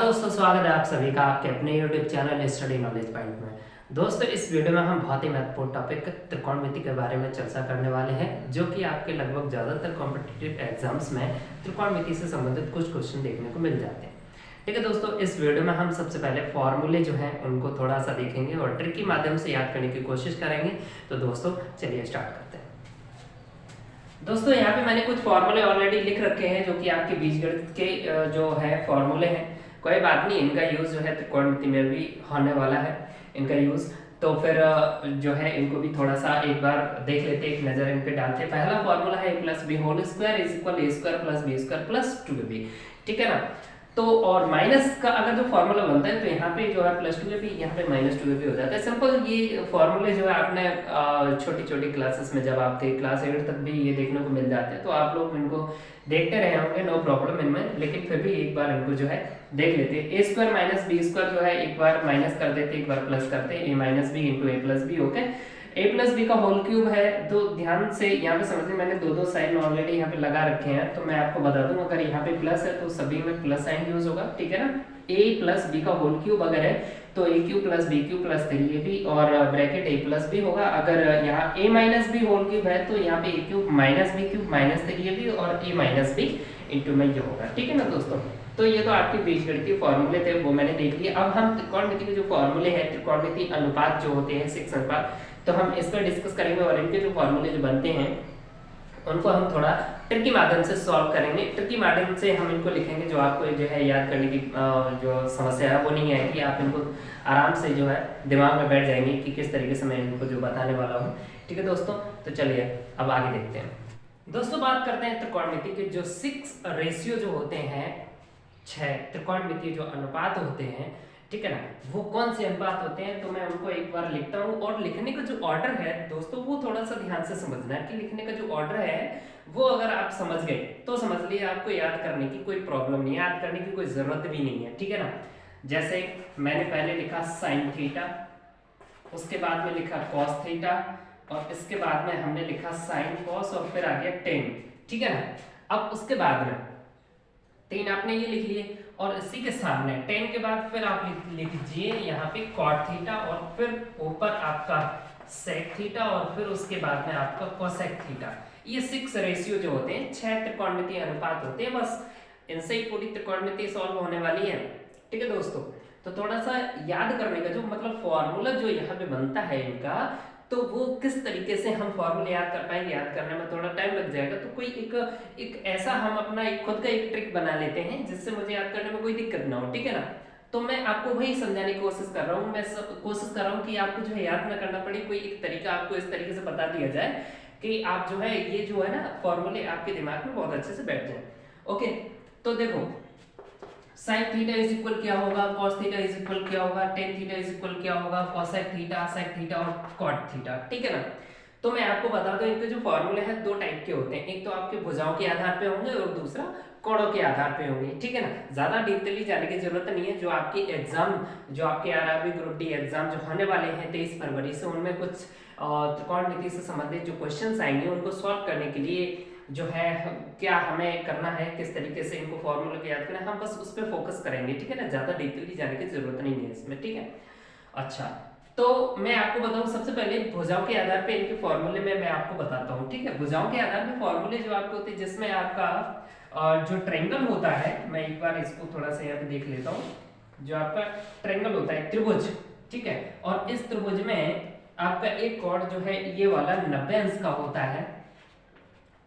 दोस्तों, स्वागत है आप सभी का आपके अपने YouTube channel study knowledge point में। दोस्तों, इस वीडियो में हम बहुत ही महत्वपूर्ण टॉपिक त्रिकोणमिति के बारे में चर्चा करने वाले हैं, जो कि आपके लगभग ज़्यादातर कॉम्पिटिटिव एग्जाम्स में त्रिकोणमिति से संबंधित कुछ क्वेश्चन देखने को मिल जाते हैं। ठीक है दोस्तों, इस वीडियो में हम सबसे पहले फॉर्मूले जो हैं उनको थोड़ा सा देखेंगे और ट्रिक के माध्यम से याद करने की कोशिश करेंगे। तो दोस्तों चलिए स्टार्ट करते हैं। दोस्तों, यहाँ पे मैंने कुछ फॉर्मूले ऑलरेडी लिख रखे हैं, जो कि आपके बीजगणित के जो है फॉर्मूले हैं। कोई बात नहीं, इनका यूज जो है त्रिकोणमिति में भी होने वाला है इनका यूज। तो फिर जो है इनको भी थोड़ा सा एक बार देख लेते, एक नजर इन पे डालते। पहला फॉर्मूला है a plus B whole square is equal a square plus B square plus 2ab। ठीक है ना। तो और माइनस का अगर जो फॉर्मूला बनता है तो यहाँ पे जो है प्लस 2ab, यहाँ पे माइनस 2ab हो जाता है। सिंपल ये फॉर्मूले जो है आपने छोटी छोटी क्लासेस में जब आप थे क्लास 8 तक भी ये देखने को मिल जाते हैं, तो आप लोग इनको देखते रहे होंगे, नो प्रॉब्लम इनमें। लेकिन फिर भी एक बार इनको जो है देख लेते हैं। ए स्क्वायर माइनस बी स्क्वायर जो है एक बार माइनस कर देते, एक बार प्लस करते, ए माइनस बी इंटू ए प्लस बी। ओके, ए प्लस बी का होल क्यूब है। तो ध्यान से यहाँ पे समझिए, मैंने दो साइन ऑलरेडी यहाँ पे लगा रखे हैं। तो मैं आपको बता दूं, अगर यहाँ पे प्लस है तो सभी में प्लस साइन यूज होगा। ठीक है ना। ए प्लस बी का होल क्यूब अगर है तो A cube plus B cube plus 3ab और ब्रैकेट ए प्लस बी होगा। अगर यहाँ A minus B whole cube है तो यहाँ पे A cube minus B cube minus 3ab और ए माइनस बी इंटू में ये होगा। ठीक है ना दोस्तों। तो ये तो आपके बीजगणितीय फॉर्मूले थे, वो मैंने देख लिए। अब हम त्रिकोणमिति के जो फॉर्मूले हैं, त्रिकोणमिति अनुपात जो होते हैं 6 अनुपात, तो हम इस पर डिस्कस करेंगे और इनके जो फॉर्मूले जो बनते हैं उनको हम थोड़ा ट्रिक के माध्यम से सॉल्व करेंगे। ट्रिक के माध्यम से हम इनको लिखेंगे, जो आपको जो है याद करने की जो समस्या है वो नहीं आएगी। आप इनको आराम से जो है दिमाग में बैठ जाएंगे कि किस तरीके से मैं इनको जो बताने वाला हूँ। ठीक है दोस्तों, तो चलिए अब आगे देखते हैं। दोस्तों, बात करते हैं त्रिकोणमिति के जो 6 रेशियो जो होते हैं, 6 त्रिकोणमिति जो अनुपात होते हैं, ठीक है ना, वो कौन से अनुपात होते हैं। तो मैं उनको एक बार लिखता हूँ, और लिखने का जो ऑर्डर है दोस्तों वो थोड़ा सा ध्यान से समझना है कि लिखने का जो ऑर्डर है वो अगर आप समझ गए तो समझ लिए, आपको याद करने की कोई प्रॉब्लम नहीं है, याद करने की कोई जरूरत भी नहीं है। ठीक है ना। जैसे मैंने पहले लिखा साइन थीटा, उसके बाद में लिखा कॉस थीटा, और इसके बाद में हमने लिखा साइन कॉस, और फिर आ गया टेन। ठीक है ना। अब उसके बाद में 3 आपने ये लिख लिए, और इसी के सामने 10 के बाद फिर आप लिख लीजिए यहाँ पे कॉट थीटा, और फिर ऊपर आपका सेक थीटा, और फिर उसके बाद में आपका कोसेक थीटा। ये 6 रेशियो जो होते हैं, 6 त्रिकोणमितीय अनुपात होते हैं। बस इनसे ही पूरी त्रिकोणमिति सॉल्व होने वाली है। ठीक है दोस्तों। तो थोड़ा सा याद करने का जो मतलब फॉर्मूला जो यहाँ पे बनता है इनका, तो वो किस तरीके से हम फॉर्मूले याद कर पाएंगे, याद करने में थोड़ा टाइम लग जाएगा। तो कोई एक ऐसा हम अपना एक खुद का एक ट्रिक बना लेते हैं जिससे मुझे याद करने में कोई दिक्कत ना हो। ठीक है ना। तो मैं आपको वही समझाने की कोशिश कर रहा हूँ। मैं कोशिश कर रहा हूँ कि आपको जो है याद ना करना पड़े, कोई एक तरीका आपको इस तरीके से बता दिया जाए कि आप जो है ये जो है ना फॉर्मूले आपके दिमाग में बहुत अच्छे से बैठ जाए। ओके, तो देखो, साइन थीटा इज इक्वल क्या होगा, कॉस थीटा इज इक्वल क्या होगा, टेन थीटा इज इक्वल क्या होगा, कोसेक थीटा, सेक थीटा और कॉट थीटा। ठीक है ना। तो मैं आपको बता दूं, इनके जो फॉर्मूले हैं 2 टाइप के होते हैं। एक तो आपके भुजाओं के आधार पे होंगे और दूसरा कोणों के आधार पे होंगे। ठीक है ना। ज्यादा डीपली जाने की जरूरत नहीं है। जो आपके एग्जाम, जो आपके आरआरबी ग्रुप डी एग्जाम जो होने वाले हैं 23 फरवरी से, उनमें कुछ त्रिकोणमिति से संबंधित जो क्वेश्चन आएंगे उनको सॉल्व करने के लिए जो है क्या हमें करना है, किस तरीके से इनको फॉर्मूला को याद करना है, हम बस उस पर फोकस करेंगे। ठीक है ना। ज्यादा डीपली जाने की जरूरत नहीं है इसमें। ठीक है। अच्छा, तो मैं आपको बताऊं, सबसे पहले भुजाओं के आधार पे इनके फॉर्मूले में मैं आपको बताता हूं। ठीक है। भुजाओं के आधार पे फॉर्मूले जो आपके होते हैं, जिसमें आपका जो ट्रायंगल होता है, मैं एक बार इसको थोड़ा सा यहाँ पे देख लेता हूँ। जो आपका ट्रायंगल होता है, त्रिभुज, ठीक है, और इस त्रिभुज में आपका एक कोण जो है ये वाला 90 अंश का होता है।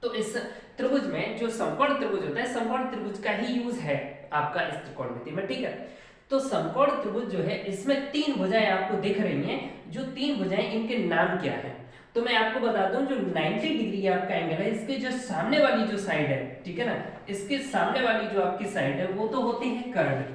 तो इस त्रिभुज में जो समकोण त्रिभुज होता है, समकोण त्रिभुज का ही यूज है आपका इस त्रिकोणमिति में। ठीक है। तो समकोण त्रिभुज जो है, इसमें 3 भुजाएं आपको दिख रही हैं। जो 3 भुजाएं, इनके नाम क्या है तो मैं आपको बता दूं, जो 90 डिग्री आपका एंगल है, इसके जो सामने वाली जो साइड है, ठीक है ना, इसके सामने वाली जो आपकी साइड है वो तो होती है कर्ड।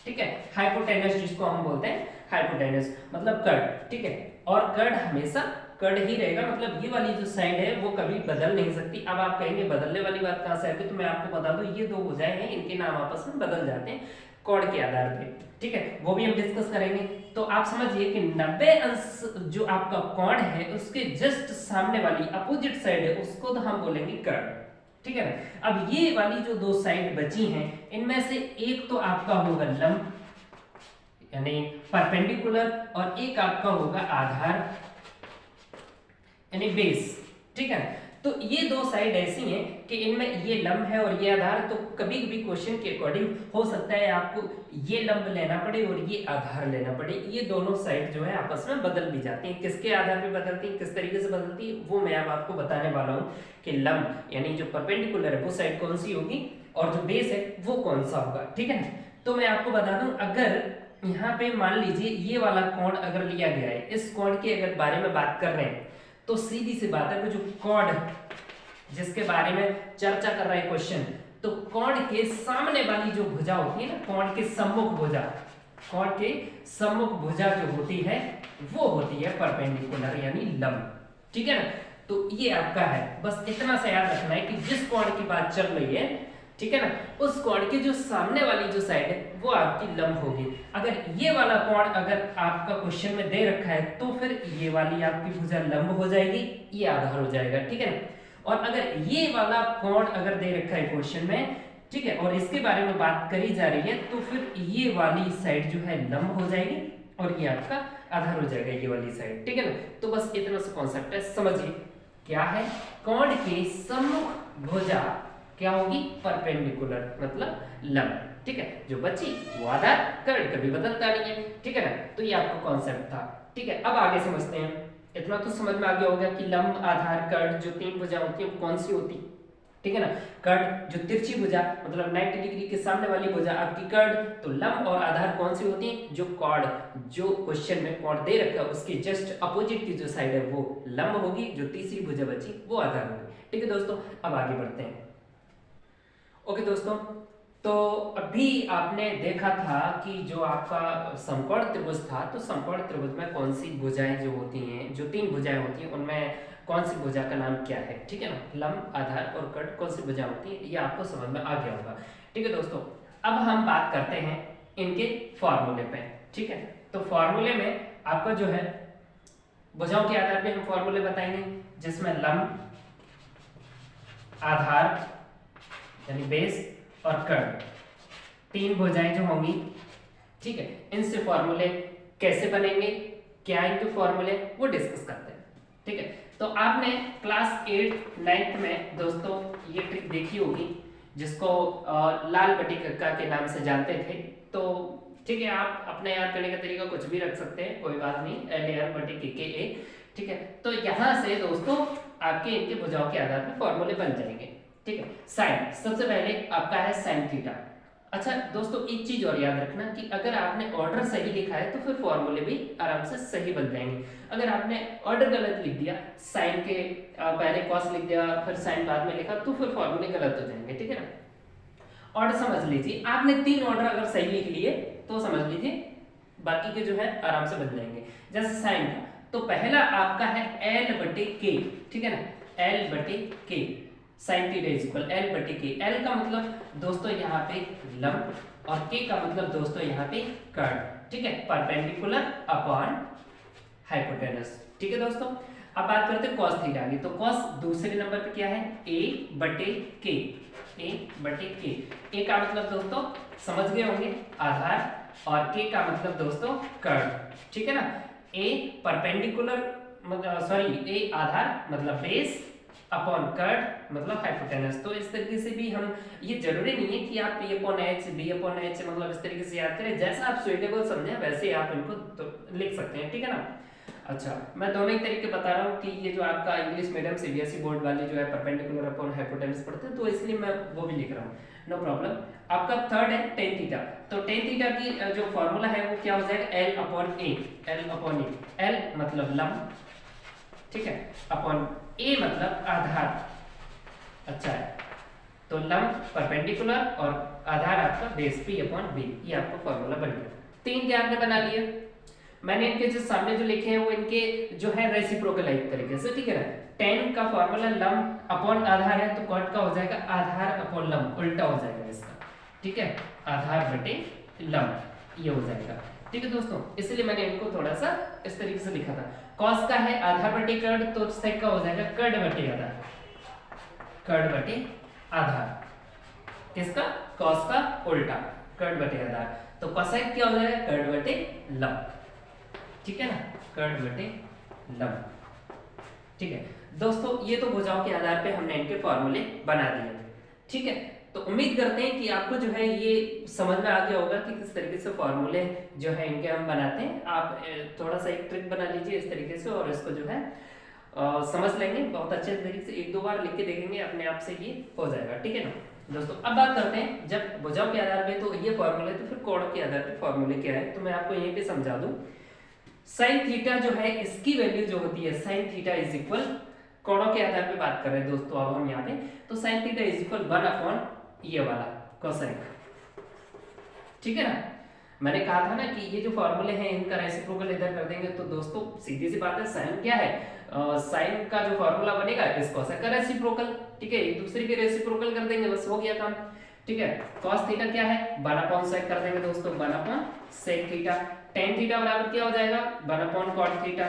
ठीक है। हाइपोटेनस जिसको हम बोलते हैं, हाइपोटेनस मतलब कर्ड। ठीक है। और कर्ड हमेशा कर्ड ही रहेगा, मतलब ये वाली जो साइड है वो कभी बदल नहीं सकती। अब आप कहेंगे बदलने वाली बात कहां से आती, तो मैं आपको बता दूं, ये 2 भुजाएं हैं, इनके नाम आपस में बदल जाते हैं कोण के आधार पे। ठीक है, वो भी हम डिस्कस करेंगे। तो आप समझिए कि 90 अंश जो आपका कोण है, उसके जस्ट सामने वाली अपोजिट साइड है, उसको तो हम बोलेंगे कर्ड। ठीक है ना। अब ये वाली जो दो साइड बची हैं, इनमें से एक तो आपका होगा लंब यानी परपेंडिकुलर, और एक आपका होगा आधार यानी बेस, ठीक है। तो ये दो साइड ऐसी हैं कि इनमें ये लंब है और ये आधार, तो कभी कभी क्वेश्चन के अकॉर्डिंग हो सकता है आपको ये लंब लेना पड़े और ये आधार लेना पड़े। ये दोनों साइड जो है आपस में बदल भी जाती हैं। किसके आधार पे बदलती हैं, किस तरीके से बदलती है, वो मैं अब आपको बताने वाला हूँ कि लंब यानी जो परपेंडिकुलर है वो साइड कौन सी होगी और जो बेस है वो कौन सा होगा, ठीक है ना। तो मैं आपको बता दूं, अगर यहाँ पे मान लीजिए ये वाला कोण अगर लिया गया है, इस कोण के अगर बारे में बात कर रहे हैं तो सीधी सी बात है, वो जो कोण जिसके बारे में चर्चा कर रहा है क्वेश्चन, तो कोण के सामने वाली जो भुजा होती है ना, कोण के सम्मुख भुजा, कोण के सम्मुख भुजा जो होती है वो होती है परपेंडिकुलर यानी लंब, ठीक है ना। तो ये आपका है, बस इतना सा याद रखना है कि जिस कोण की बात चल रही है, ठीक है ना, उस कोण की जो सामने वाली जो साइड है वो आपकी लंब होगी। अगर ये वाला कोण अगर आपका क्वेश्चन में दे रखा है तो फिर ये वाली आपकी भुजा लंब हो जाएगी, ये आधार हो जाएगा, ठीक है ना। और अगर ये वाला कोण अगर दे रखा है क्वेश्चन में, ठीक है, और इसके बारे में बात करी जा रही है, तो फिर ये वाली साइड जो है लंब हो जाएगी और ये आपका आधार हो जाएगा, ये वाली साइड, ठीक है ना। तो बस इतना सा कॉन्सेप्ट है, समझिए क्या है। कोण के सम्मुख भुजा क्या होगी, परपेंडिकुलर मतलब लंब, ठीक है। जो बची वो आधार, कर्ण कभी बदलता नहीं है, ठीक है ना। तो ये आपका कॉन्सेप्ट था, ठीक है। अब आगे समझते हैं। इतना तो समझ में आ गया होगा कि लंब, आधार, कर्ण जो तीन भुजा होती है वो कौन सी होती, ठीक है ना। कर्ण जो तिरछी भुजा मतलब 90 डिग्री के सामने वाली भुजा आपकी कर्ण, तो लंब और आधार कौन सी होती है, जो कोण जो क्वेश्चन में कोण दे रखा है उसकी जस्ट अपोजिट की जो साइड है वो लंब होगी, जो तीसरी भुजा बची वो आधार होगी, ठीक है दोस्तों। अब आगे बढ़ते हैं। ओके दोस्तों, तो अभी आपने देखा था कि जो आपका समकोण त्रिभुज था, तो समकोण त्रिभुज में कौन सी भुजाएं जो होती हैं, जो तीन भुजाएं होती हैं उनमें कौन सी भुजा का नाम क्या है, ठीक है ना। लंब, आधार और कर्ण कौन सी भुजा होती है, ये आपको समझ में आ गया होगा, ठीक है दोस्तों। अब हम बात करते हैं इनके फॉर्मूले पे, ठीक है। तो फॉर्मूले में आपका जो है भुजाओं के आधार पे हम फॉर्मूले बताएंगे, जिसमें लंब, आधार यानी बेस और कर्ण तीन भुजाएं जो होंगी, ठीक है, इनसे फॉर्मूले कैसे बनेंगे, क्या इनके फॉर्मूले, वो डिस्कस करते हैं, ठीक है। तो आपने क्लास 8 9th में दोस्तों ये ट्रिक देखी होगी, जिसको लाल बट्टिका के नाम से जानते थे। तो ठीक है, आप अपने याद करने का तरीका कुछ भी रख सकते हैं, कोई बात नहीं, LAR/KA, ठीक है। तो यहां से दोस्तों आपके इनके भुजाओं के आधार पर फॉर्मूले बन जाएंगे, ठीक है। साइन, सबसे पहले आपका है साइन थीटा। अच्छा दोस्तों, एक चीज और याद रखना कि अगर आपने ऑर्डर सही लिखा है तो फिर फॉर्मूले भी आराम से सही बन जाएंगे। अगर आपने ऑर्डर गलत लिख दिया, साइन के पहले कॉस लिख दिया फिर साइन बाद में लिखा, तो फिर फॉर्मूले गलत हो जाएंगे, ठीक है ना। ऑर्डर समझ लीजिए, आपने 3 ऑर्डर अगर सही लिख लिए तो समझ लीजिए बाकी के जो है आराम से बन जाएंगे। जैसे साइन का, तो पहला आपका है L/K, ठीक है ना, L/K, sine theta is equal L/K। L का मतलब दोस्तों यहाँ पे लंब और K का मतलब दोस्तों यहाँ पे कर्ण, ठीक है, परपेंडिकुलर अपॉन हाइपोटेनस, ठीक है दोस्तों। अब बात करते हैं कॉस थीटा की। तो कॉस दूसरे नंबर पे क्या है, A/K, A/K। A का मतलब दोस्तों समझ गए होंगे आधार, और K का मतलब दोस्तों कर्ण, ठीक है ना। A परपेंडिकुलर A आधार मतलब बेस अपॉन कर्ण मतलब हाइपोटेनस। तो इस तरीके से भी हम, ये जरूरी नहीं है कि आप P/H, B/H मतलब इस तरीके से याद करें, जैसा आप सुइटेबल समझें वैसे आप इनको तो लिख सकते हैं, ठीक है ना। अच्छा, मैं दोनों ही तरीके बता रहा हूँ कि ये जो आपका इंग्लिश मीडियम CBSE बोर्ड वाले जो है परपेंडिकुलर अपॉन हाइपोटेनस पढ़ते हैं, तो इसलिए मैं वो भी लिख रहा हूँ, नो प्रॉब्लम। आपका थर्ड है टेन थीटा। तो टेन थीटा की जो फॉर्मूला है वो क्या हो जाएगा, L/A। L मतलब लंब, ठीक है, अपॉन A मतलब आधार, अच्छा है। तो लंब परपेंडिकुलर और आधार आपका बेस P/B, ये आपका फॉर्मूला बन गया। 3 क्या आपने बना लिए, मैंने इनके जो सामने जो लिखे हैं वो इनके जो है रेसिप्रोकल एक तरीके से, ठीक है ना। 10 का फॉर्मूला लंब अपॉन आधार है, तो कॉट का हो जाएगा आधार अपॉन लंब, उल्टा हो जाएगा इसका, ठीक है, आधार बटे लंब, ये हो जाएगा, ठीक है दोस्तों। इसलिए मैंने इनको थोड़ा सा इस तरीके से लिखा था। कॉस का है आधार बटे कर्ण, तो सेक का हो जाएगा कर्ण बटे आधार, कर्ण बटे आधार, किसका? कॉस का उल्टा, कर्ण बटे आधार। तो कोसेक क्या हो जाएगा? कर्ण बटे लंब, ठीक है ना, कर्ण बटे लंब। ठीक है दोस्तों, ये तो भुजाओं के आधार पे हमने इनके फॉर्मूले बना दिए, ठीक है। तो उम्मीद करते हैं कि आपको जो है ये समझ में आ गया होगा कि किस तरीके से फॉर्मूले जो है इनके हम बनाते हैं। आप थोड़ा सा एक ट्रिक बना लीजिए इस तरीके से और इसको जो है समझ लेंगे बहुत अच्छे तरीके से, एक दो बार लिख के देखेंगे अपने आप से ये हो जाएगा, ठीक है ना दोस्तों। अब बात करते हैं जब भुजाओं के आधार पे तो ये फॉर्मूले, तो फिर कोणों के आधार पे फॉर्मूले क्या है, तो मैं आपको यहीं पे समझा दूं। साइन थीटा जो है इसकी वैल्यू जो होती है साइन थीटा इज इक्वल, कोणों के आधार पे बात कर रहे हैं दोस्तों अब हम यहाँ पे, तो साइन थीटा इज इक्वल 1/, ये वाला कोसाइन, ठीक है ना। मैंने कहा था ना कि ये जो फॉर्मूले हैं इनका रेसिप्रोकल इधर कर देंगे तो दोस्तों सीधी सी बात है, साइन क्या है, साइन का जो फॉर्मूला बनेगा इस कोसेक का रेसिप्रोकल, ठीक है, एक दूसरे के रेसिप्रोकल कर देंगे, बस हो गया काम, ठीक है। cos थीटा क्या है, 1/sec कर देंगे दोस्तों, 1/sec थीटा। tan थीटा बराबर क्या हो जाएगा, 1/cot थीटा,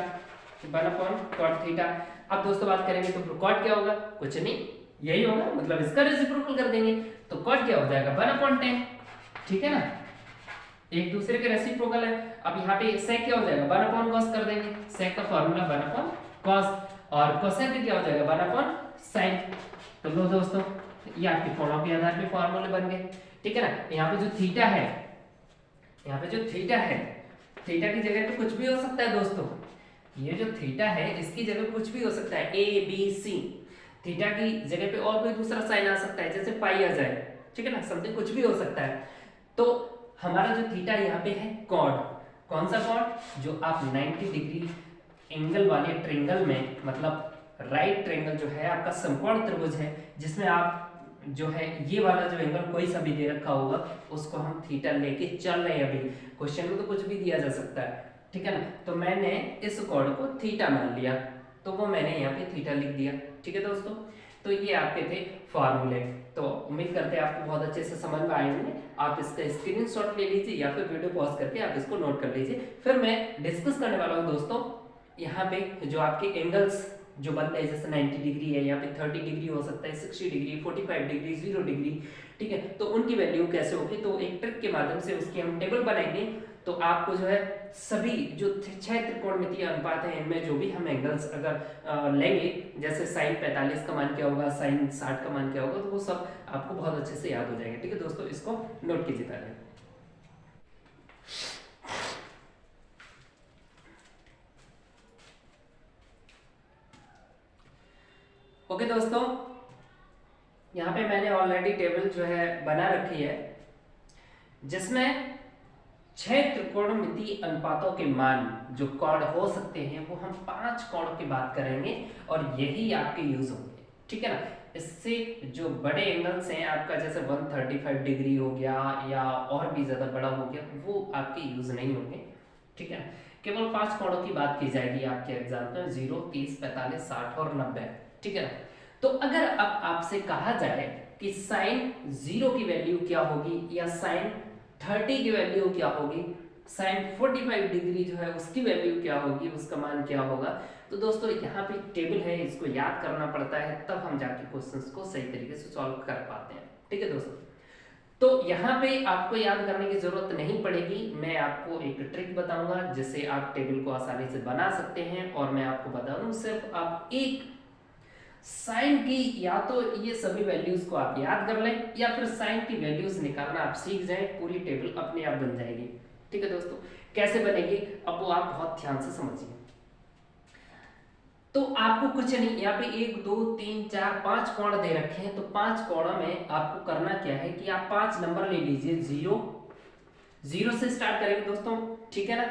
1/cot थीटा। अब दोस्तों बात करेंगे तो cot क्या होगा, कुछ नहीं, यही होगा, मतलब इसका रेसिप्रोकल कर देंगे तो cot क्या हो जाएगा, 1/tan, ठीक है ना, एक दूसरे के रेसिप्रोकल है। अब यहाँ पे sec क्या हो जाएगा, 1/cos कर देंगे, sec का फॉर्मूला 1/cos, और cosec क्या हो जाएगा 1/sin। तो लो दोस्तों ये आपके कोणों के आधार पे फॉर्मूले बन गए, ठीक है ना। यहाँ पे जो थीटा है, यहाँ पे जो थीटा है, थीटा की जगह पे कुछ भी हो सकता है दोस्तों, ये जो थीटा है इसकी जगह कुछ भी हो सकता है, ए बी सी, थीटा की जगह पे और कोई दूसरा साइन आ सकता है, जैसे पाई आ जाए, ठीक है ना, समथिंग कुछ भी हो सकता है। तो हमारा जो थीटा यहाँ पे है कॉर्ड, कौन सा कॉर्ड, जो आप 90 डिग्री एंगल वाले ट्रायंगल में, मतलब राइट ट्रायंगल जो है आपका समकोण त्रिभुज है, जिसमें आप जो है ये वाला जो एंगल कोई सा भी दे रखा होगा उसको हम थीटा लेके चल रहे हैं। अभी क्वेश्चन में तो कुछ भी दिया जा सकता है, ठीक है ना। तो मैंने इस कोण को थीटा मान लिया, तो वो मैंने यहाँ पे थीटा लिख दिया, ठीक है दोस्तों। तो ये आपके थे फॉर्मूले। तो उम्मीद करते हैं आपको बहुत अच्छे से समझ में आए होंगे। आप इसका स्क्रीनशॉट ले लीजिए या फिर वीडियो पॉज करके आप इसको नोट कर लीजिए। फिर मैं डिस्कस करने वाला हूँ दोस्तों यहाँ पे जो आपके एंगल्स जो बनते हैं, जैसे 90 डिग्री है, यहाँ पे 30 डिग्री हो सकता है, 60 डिग्री, 45 डिग्री, 0 डिग्री, ठीक है। तो उनकी वैल्यू कैसे होगी, तो एक ट्रिक के माध्यम से उसकी हम टेबल बनाएंगे। तो आपको जो है सभी जो 6 त्रिकोणमितीय अनुपात हैं इनमें जो भी हम एंगल्स अगर लेंगे, जैसे साइन 45 का मान क्या होगा, साइन 60 का मान क्या होगा, तो वो सब आपको बहुत अच्छे से याद हो जाएगा, ठीक है दोस्तों। इसको नोट कीजिए पहले। ओके दोस्तों, यहाँ पे मैंने ऑलरेडी टेबल जो है बना रखी है, जिसमें 6 त्रिकोणमितीय अनुपातों के मान जो कोण हो सकते हैं वो हम 5 कोणों की बात करेंगे और यही आपके यूज होंगे, ठीक है ना। इससे जो बड़े एंगल्स हैं आपका, जैसे 135 डिग्री हो गया या और भी ज्यादा बड़ा हो गया, वो आपके यूज नहीं होंगे, ठीक है ना। केवल 5 कोणों की बात की जाएगी आपके एग्जाम में, 0, 30, 45, 60 और 90, ठीक है ना। तो अगर अब आपसे कहा जाए कि साइन 0 की वैल्यू क्या होगी या साइन 30 की वैल्यू क्या होगी, साइन 45 डिग्री जो है उसकी वैल्यू क्या होगी, उसका मान क्या होगा, तो दोस्तों यहाँ पे टेबल है, इसको याद करना पड़ता है, तब हम जाके क्वेश्चंस को सही तरीके से सॉल्व कर पाते हैं, ठीक है दोस्तों। तो यहाँ पे आपको याद करने की जरूरत नहीं पड़ेगी, मैं आपको एक ट्रिक बताऊंगा जिससे आप टेबल को आसानी से बना सकते हैं। और मैं आपको बता दूं, सिर्फ आप एक साइन की या तो ये सभी वैल्यूज को आप याद कर लें या फिर साइन की वैल्यूज निकालना आप सीख जाएं, पूरी टेबल अपने आप बन जाएगी, ठीक है दोस्तों। कैसे बनेगी अब वो आप बहुत ध्यान से समझिए। तो आपको कुछ नहीं, यहाँ पे 1 2 3 4 5 कोण दे रखे हैं, तो 5 कोणों में आपको करना क्या है कि आप 5 नंबर ले लीजिए, 0 से स्टार्ट करेंगे दोस्तों, ठीक है ना।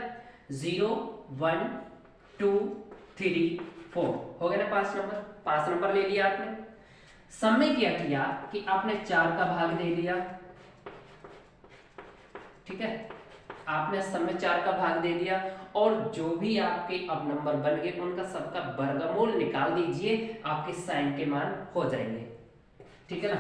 0 1 2 3 4 हो गया ना 5 नंबर, 5 नंबर ले लिया आपने। सम में क्या किया कि आपने 4 का भाग दे दिया, ठीक है, आपने सम में 4 का भाग दे दिया और जो भी आपके अब नंबर बन गए उनका सबका वर्गमूल निकाल दीजिए, आपके साइन के मान हो जाएंगे, ठीक है ना।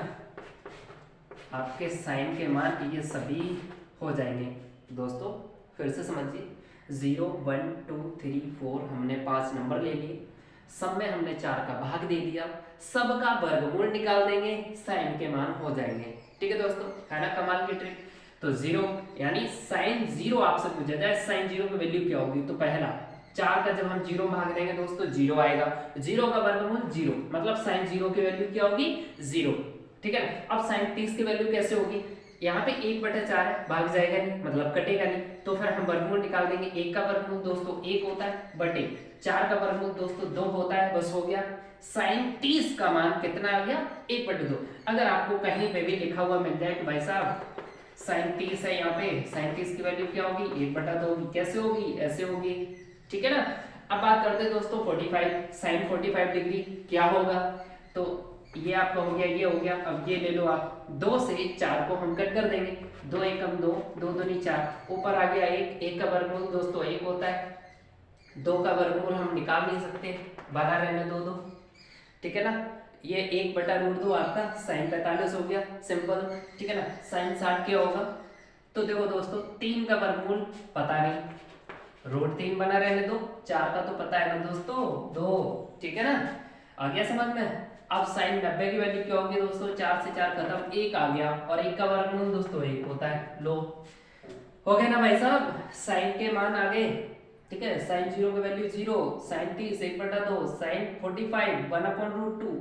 आपके साइन के मान ये सभी हो जाएंगे दोस्तों। फिर से समझिए, 0 1 2 3 4 हमने 5 नंबर ले लिए, सब में हमने 4 का भाग दे दिया, सबका वर्गमूल निकाल देंगे, साइन के मान हो जाएंगे। ठीक है दोस्तों, है ना कमाल की ट्रिक। तो 0 यानी साइन 0 आपसे पूछा जाए साइन 0 की वैल्यू क्या होगी, तो पहला 4 का जब हम 0 भाग देंगे दोस्तों 0 आएगा, 0 का वर्गमूल 0, मतलब साइन 0 की वैल्यू क्या होगी 0। ठीक है, अब साइन 30 की वैल्यू कैसे होगी, यहाँ पे 1/4 है, भाग जाएगा नहीं, मतलब कटेगा नहीं, तो फिर हम वर्गमूल निकाल देंगे। 1 का वर्गमूल दोस्तों 1 होता है बटे 4 का वर्गमूल दोस्तों 2 होता है, बस हो गया। साइन 30 का मान कितना आ गया 1/2। अगर आपको कहीं पे भी लिखा हुआ मिल जाए कि भाई साहब साइन 30 है, यहाँ पे साइन 30 की वैल्यू क्या होगी 1/2 होगी, कैसे होगी ऐसे होगी। ठीक है ना। अब बात करते हैं दोस्तों 45, साइन 45 डिग्री क्या होगा, तो ये आपका हो गया, ये हो गया। अब ये ले लो आप, 2 से 4 को हम कट कर देंगे, 2 एकम 2, 2 दूनी 4, ऊपर आ गया 1, 1 का वर्गमूल दोस्तों 1 होता है, 2 का वर्गमूल हम निकाल नहीं सकते, बना रहने दो 2। ठीक है ना, ये 1/√2 आपका साइन 45 हो गया, सिंपल। ठीक है ना, साइन 60 क्या होगा, तो देखो दोस्तों 3 का वर्गमूल पता नहीं, √3 बना रहने दो, 4 का तो पता है ना दोस्तों 2। ठीक है ना, आ गया समझ में। अब साइन 90 की वैल्यू क्या होगी दोस्तों, 4 से 4 खत्म, 1 आ गया, और 1 का वर्गमूल दोस्तों 1 होता है। लो हो गया ना भाई साहब, साइन के मान आ गए। ठीक है, साइन 0 की वैल्यू 0, साइन 30 1/2, साइन 45 1/√2,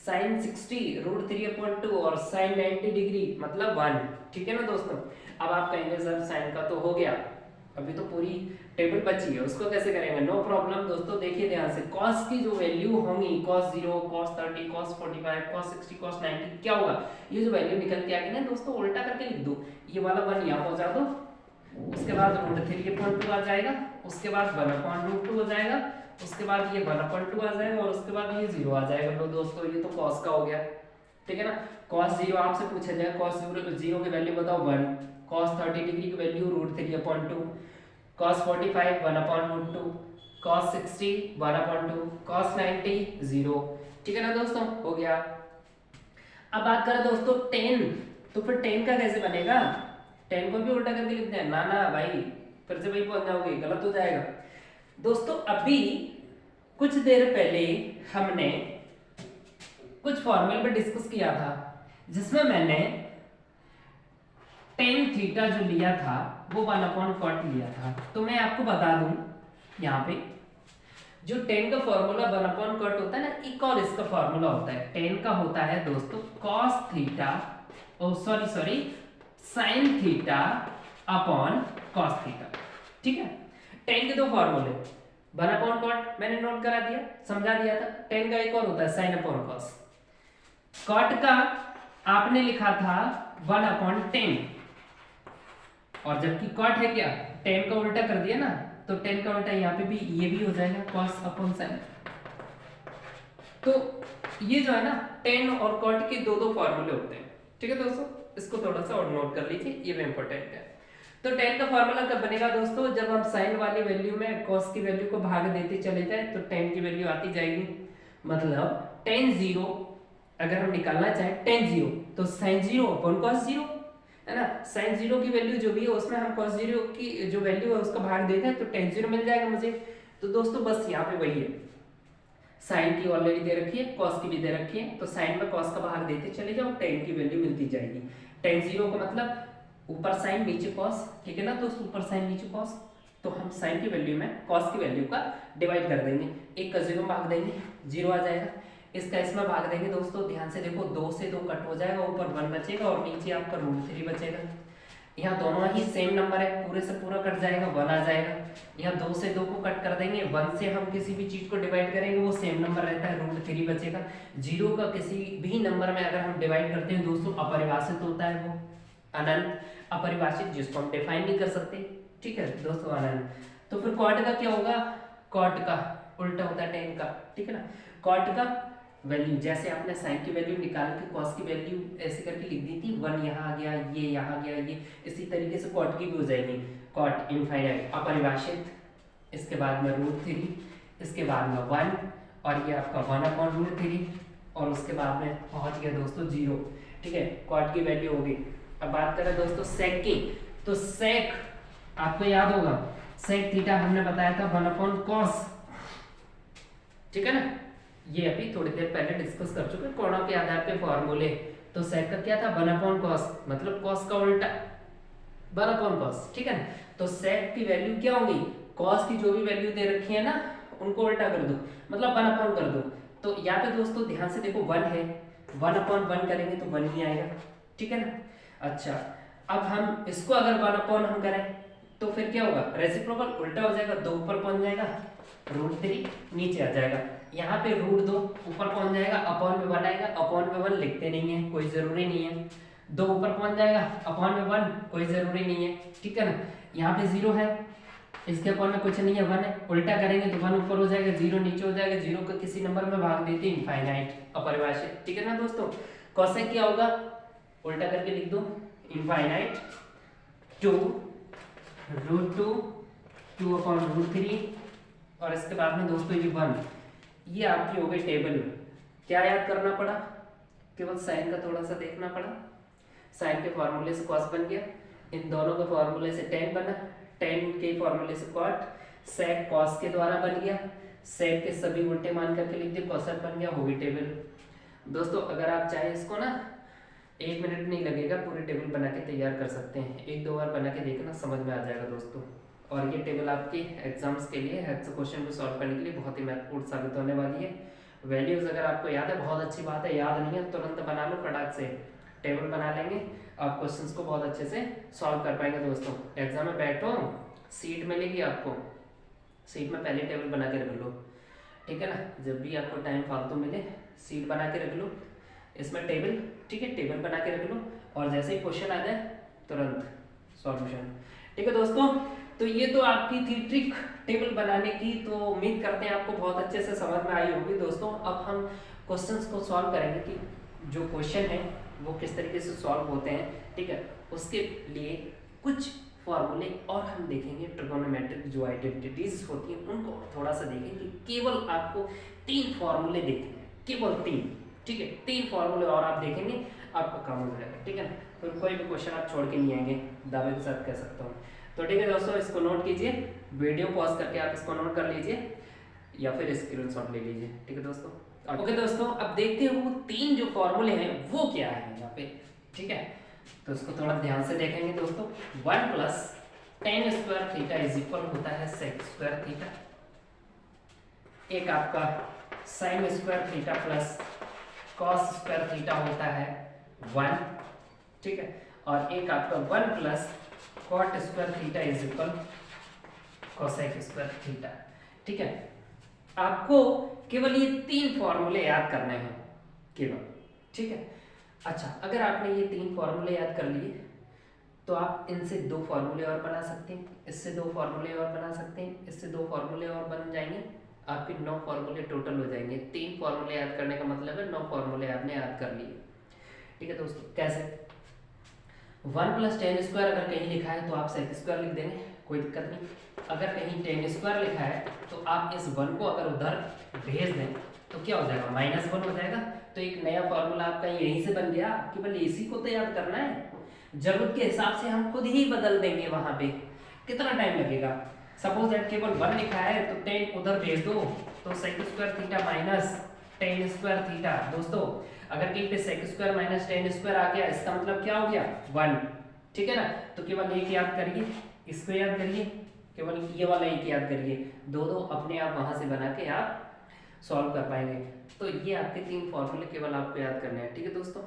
साइन 60 √3/2 और साइन 90 डिग्री मतलब 1। ठीक है ना दोस्तों, अब आप कहेंगे सर साइन का तो हो गया, अभी तो पूरी टेबल बची है, उसको कैसे करेंगे। नो प्रॉब्लम दोस्तों, देखिए ध्यान से, cos की जो वैल्यू होंगी cos 0, cos 30, cos 45, cos 60, cos 90 क्या होगा, ये जो वैल्यू निकल के आ गई ना दोस्तों उल्टा करके लिख दो, ये वाला 1 यहाँ पहुंचा दो, उसके बाद √3/2 आ जाएगा, उसके बाद 1/√2 हो जाएगा, उसके बाद ये 1/2 आ जाएगा, और उसके बाद ये 0 आ जाएगा। लो दोस्तों ये तो cos का हो गया। ठीक है ना, cos 0 आपसे पूछा जाए, cos 0 की वैल्यू बताओ 1, cos 30 डिग्री की वैल्यू √3/2, cos 45 1/√2, cos 60 1/2, cos 90 0। ठीक है ना दोस्तों, हो गया। अब बात करें दोस्तों tan, तो फिर tan का कैसे बनेगा, tan को भी उल्टा करके लिखते हैं ना, ना भाई फिर से वही पहुंच जाओगे, गलत हो जाएगा। दोस्तों अभी कुछ देर पहले हमने कुछ फॉर्मूले पे डिस्कस किया था, जिसमें मैंने tan थीटा जो लिया था वो 1/cot लिया था। तो मैं आपको बता दूं यहाँ पे जो tan का फॉर्मूला 1/cot होता है ना, एक और इसका फॉर्मूला होता है, tan का होता है दोस्तों cos theta, oh sorry sin theta upon cos theta. ठीक है, tan के दो फॉर्मूले, 1/cot मैंने नोट करा दिया, समझा दिया था। tan का एक और होता है sin अपॉन cos। cot का आपने लिखा था 1/10, और जबकि cot है क्या, tan का उल्टा कर दिया ना, तो tan का उल्टा यहाँ पे भी ये भी हो जाएगा cos अपॉन sin। तो ये जो है ना tan और cot के दो फॉर्मूले होते हैं। ठीक है दोस्तों, इसको थोड़ा सा और नोट कर लीजिए, ये भी इंपॉर्टेंट है। तो tan का फॉर्मूला कब बनेगा दोस्तों, जब हम sin वाली वैल्यू में cos की वैल्यू को भाग देते चले जाए तो tan की वैल्यू आती जाएगी। मतलब tan 0 अगर हम निकालना चाहें tan 0 तो sin 0 अपॉन cos 0, है ना। sin 0 की वैल्यू जो भी है उसमें हम cos 0 की जो वैल्यू है उसका भाग देते हैं तो tan 0 मिल जाएगा मुझे। तो दोस्तों बस यहाँ पे वही है, sin की ऑलरेडी दे रखी है, cos की भी दे रखी है, तो sin में cos का भाग देते चले जाओ, tan की वैल्यू मिलती जाएगी। tan 0 का मतलब ऊपर sin नीचे cos, ठीक है ना दोस्तों, ऊपर sin नीचे cos, तो हम sin की वैल्यू में cos की वैल्यू का डिवाइड कर देंगे, एक का 0 भाग देंगे 0 आ जाएगा, इसका इसमें भाग देंगे दोस्तों, ध्यान से देखो 2 से 2 कट हो जाएगा, ऊपर 1 बचेगा और नीचे आपका √3 बचेगा। यहाँ दोनों ही सेम नंबर है, पूरे से पूरा कट जाएगा 1 आ जाएगा। यहाँ 2 से 2 को कट कर देंगे, 1 से हम किसी भी चीज को डिवाइड करेंगे वो सेम नंबर रहता है, √3 बचेगा। 0 का किसी भी नंबर में अगर हम डिवाइड करते हैं दोस्तों अपरिभाषित होता है वो, अनंत, अपरिभाषित जिसको हम डिफाइन नहीं कर सकते। ठीक है दोस्तों, अनंत। तो फिर cot का क्या होगा, cot का उल्टा होता है tan का। ठीक है ना, cot का वैल्यू जैसे आपने sin की वैल्यू निकाल के cos की वैल्यू ऐसे करके लिख दी थी, 1 यहाँ आ गया, ये यहाँ आ गया, ये इसी तरीके से cot की भी हो जाएगी, cot इनफाइनाइट अपरिभाषित, इसके बाद में √3, इसके बाद में 1, और ये आपका 1/√3, और उसके बाद में पहुंच गया दोस्तों 0। ठीक है, cot की वैल्यू होगी। अब बात करें दोस्तों sec की, तो sec आपको याद होगा, sec थीटा हमने बताया था 1/cos। ठीक है ना, ये अभी थोड़ी देर पहले डिस्कस कर चुके कोणों के आधार पे फॉर्मूले। तो सेक का क्या था 1/cos, मतलब cos का उल्टा 1/cos, ठीक है ना। तो सेक की वैल्यू क्या होगी, cos की जो भी वैल्यू दे रखी है ना उनको उल्टा कर दो, मतलब 1/, कर दो। तो यहाँ पे दोस्तों ध्यान से देखो 1 है, 1/1 करेंगे तो 1 ही आएगा, ठीक है ना। अच्छा अब हम इसको अगर 1/, हम करें तो फिर क्या होगा, रेसिप्रोकल उल्टा हो जाएगा, 2 ऊपर पहुंच जाएगा, √3 नीचे आ जाएगा। यहाँ पे √2 ऊपर पहुंच जाएगा, अपॉन में 1 आएगा, अपॉन में 1 लिखते नहीं है, कोई जरूरी नहीं है। 2 ऊपर पहुंच जाएगा, अपॉन में 1 कोई जरूरी नहीं है, ठीक है ना। यहाँ पे 0 है, इसके अपॉन में कुछ नहीं है, 1 है, उल्टा करेंगे तो 1 ऊपर हो जाएगा, 0 नीचे हो जाएगा, 0 को किसी नंबर में भाग देते हैं इनफाइनाइट, अपरिभाषित, ठीक है ना दोस्तों। कॉसेक क्या होगा, उल्टा करके लिख दो, इनफाइनाइट 2 √2 2/√3, और इसके बाद में दोस्तों ये 1, ये आपकी हो गई टेबल। क्या याद करना पड़ा, केवल साइन का थोड़ा सा देखना पड़ा। साइन के फॉर्मूले से कॉस बन गया, इन दोनों के फॉर्मूले से टेन बना, टेन के फॉर्मूले से कॉट, सेक कॉस के द्वारा बन गया, सेक के सभी उल्टे मान करके लिख दिए, कॉसेक बन गया, होगी टेबल। दोस्तों अगर आप चाहे इसको ना 1 मिनट नहीं लगेगा, पूरी टेबल बना के तैयार कर सकते हैं, 1-2 बार बना के देखना, समझ में आ जाएगा दोस्तों। और ये टेबल आपकी एग्जाम्स के लिए हेक्सा क्वेश्चन को सॉल्व करने के लिए बहुत ही महत्वपूर्ण साबित होने वाली है। वैल्यूज अगर आपको याद है बहुत अच्छी बात है, याद नहीं है तुरंत बना लो, फटाक से टेबल बना लेंगे, आप क्वेश्चंस को बहुत अच्छे से सॉल्व कर पाएंगे। दोस्तों एग्जाम में बैठो, सीट मिलेगी आपको, सीट में पहले टेबल बना के रख लो, ठीक है ना। जब भी आपको टाइम फालतू मिले सीट बना के रख लो, इसमें टेबल, ठीक है, टेबल बना के रख लो, और जैसे ही क्वेश्चन आ जाए तुरंत सॉल्यूशन, ठीक है दोस्तों। तो ये तो आपकी थी ट्रिक टेबल बनाने की, तो उम्मीद करते हैं आपको बहुत अच्छे से समझ में आई होगी दोस्तों। अब हम क्वेश्चंस को सॉल्व करेंगे कि जो क्वेश्चन है वो किस तरीके से सॉल्व होते हैं, ठीक है। उसके लिए कुछ फॉर्मूले और हम देखेंगे, ट्रिगोनोमेट्रिक जो आइडेंटिटीज होती हैं उनको थोड़ा सा देखेंगे। केवल आपको 3 फॉर्मूले देखने हैं, केवल 3, ठीक है, 3 फॉर्मूले और आप देखेंगे, आपका काम हो जाएगा, ठीक है ना। फिर कोई भी क्वेश्चन आप छोड़ के नहीं आएंगे, दावे के साथ कह सकता हूँ। तो ठीक है दोस्तों, इसको नोट कीजिए, वीडियो पॉज करके आप इसको नोट कर लीजिए या फिर स्क्रीनशॉट ले लीजिए, ठीक है दोस्तों। ओके दोस्तों, अब देखते हैं वो 3 जो फॉर्मूले हैं वो क्या है यहाँ पे, ठीक है। तो इसको थोड़ा ध्यान से देखेंगे दोस्तों। 1 + tan² थीटा इज इक्वल होता है sec² थीटा, एक आपका sin² theta plus cos² theta होता है 1, ठीक है, और एक आपका 1 + cot² theta is equal cosec² theta, ठीक है। आपको केवल ये 3 फॉर्मूले याद करने हैं केवल, ठीक है। अच्छा अगर आपने ये 3 फॉर्मूले याद कर लिए तो आप इनसे 2 फॉर्मूले और बना सकते हैं, इससे 2 फॉर्मूले और बना सकते हैं, इससे 2 फॉर्मूले और बन जाएंगे, आपके 9 फॉर्मूले टोटल हो जाएंगे। 3 फॉर्मूले याद करने का मतलब है 9 फॉर्मूले आपने याद कर लिए, ठीक है दोस्तों। कैसे, 1 + tan² अगर कहीं लिखा है तो आप sec² लिख देंगे, कोई दिक्कत नहीं। अगर कहीं tan² लिखा है तो आप इस 1 को अगर उधर भेज दें तो क्या हो जाएगा, -1 हो जाएगा। तो एक नया फॉर्मूला आपका यहीं से बन गया, केवल इसी को तो याद करना है, जरूरत के हिसाब से हम खुद ही बदल देंगे, वहां पे कितना टाइम लगेगा। सपोज दैट केवल 1 लिखा है तो tan उधर भेज दो, तो sec² theta minus tan² theta. दोस्तों अगर कहीं पे sec² माइनस tan² आ गया, इसका मतलब क्या हो गया 1, ठीक है ना। तो केवल एक याद करिए, इसको याद करिए, केवल ये वाला एक याद करिए, 2 अपने आप वहां से बना के आप सॉल्व कर पाएंगे। तो ये आपके 3 फॉर्मूले केवल आपको याद करने हैं, ठीक है दोस्तों।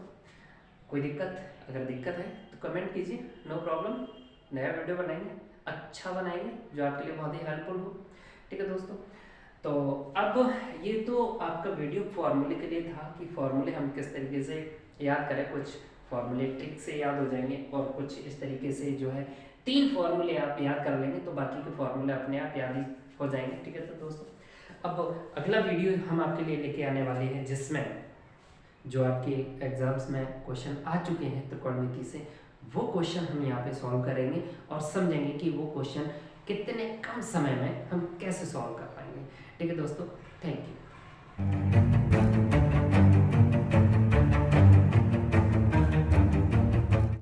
कोई दिक्कत, अगर दिक्कत है तो कमेंट कीजिए, नो प्रॉब्लम, नया वीडियो बनाएंगे, अच्छा बनाएंगे जो आपके लिए बहुत ही हेल्पफुल हो, ठीक है दोस्तों। तो अब ये तो आपका वीडियो फॉर्मूले के लिए था कि फॉर्मूले हम किस तरीके से याद करें, कुछ फॉर्मूले ट्रिक से याद हो जाएंगे और कुछ इस तरीके से जो है 3 फॉर्मूले आप याद कर लेंगे तो बाकी के फॉर्मूले अपने आप याद ही हो जाएंगे, ठीक है। तो दोस्तों अब अगला वीडियो हम आपके लिए लेके आने वाले हैं जिसमें जो आपके एग्जाम्स में क्वेश्चन आ चुके हैं त्रिकोणमिति से, वो क्वेश्चन हम यहाँ पे सॉल्व करेंगे और समझेंगे कि वो क्वेश्चन कितने कम समय में हम कैसे सॉल्व कर पाएंगे, ठीक है दोस्तों। Thank you.